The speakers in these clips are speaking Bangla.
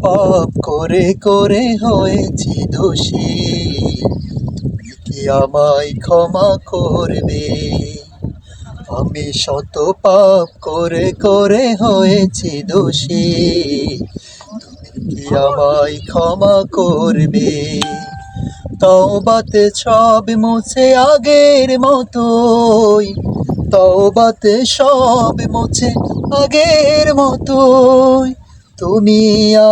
পাপ করে করে হয়েছি দোষী, তুমি কি আমায় ক্ষমা করবে? আমি শত পাপ করে করে হয়েছি দোষী, তুমি কি আমায় ক্ষমা করবে? তওবাতে সব মুছে আগের মতোই, তওবাতে সব মুছে আগের মতোই, তুমি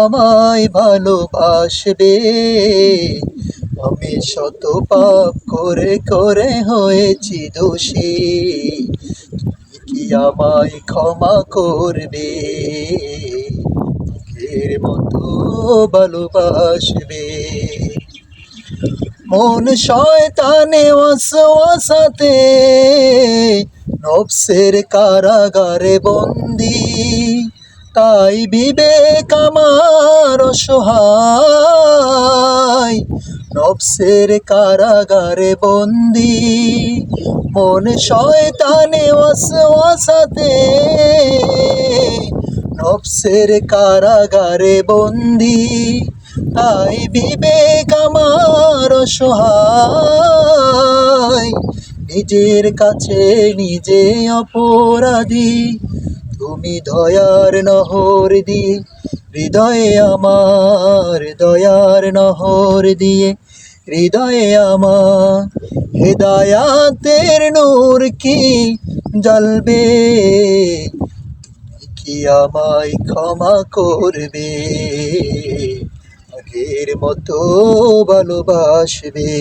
আমায় ভালোবাসবে। আমি শত পাপ করে করে হয়েছি দোষী, তুমি কি আমায় ক্ষমা করবে? আগের মতো ভালোবাসবে। মন শয়তানে ওয়াসওয়াসাতে নফসের কারাগারে বন্দি, তাই বিবেক আমার অসহায়, নফসের কারাগারে বন্দি। মন শয়তানে ওয়াসওয়াসাতে নফসের কারাগারে বন্দি, তাই বিবেক আমার অসহায়, নিজের কাছে নিজে অপরাধী। তুমি দয়ার নহর দিয়ে হৃদয়ে আমার, দয়ার নহর দিয়ে হৃদয়ে আমার হেদায়াতের নূর কি জ্বলবে? তুমি কি আমায় ক্ষমা করবে? আগের মতো ভালোবাসবে।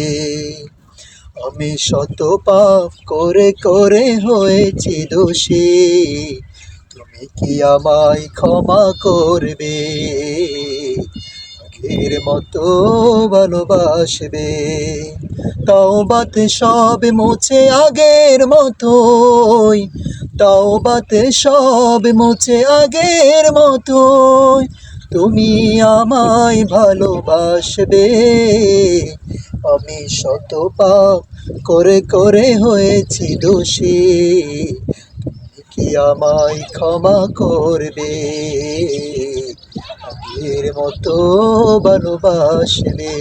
আমি শত পাপ করে করে হয়েছি দোষী, তুমি কি আমায় ক্ষমা করবে? আগের মতো ভালোবাসবে। তওবাতে সব মুছে আগের মতোই, তওবাতে সব মুছে আগের মতোই, তুমি আমায় ভালোবাসবে। আমি শত পাপ করে করে হয়েছি দোষী, তুমি কি আমায় ক্ষমা করবে? আগের মতো ভালোবাসবে।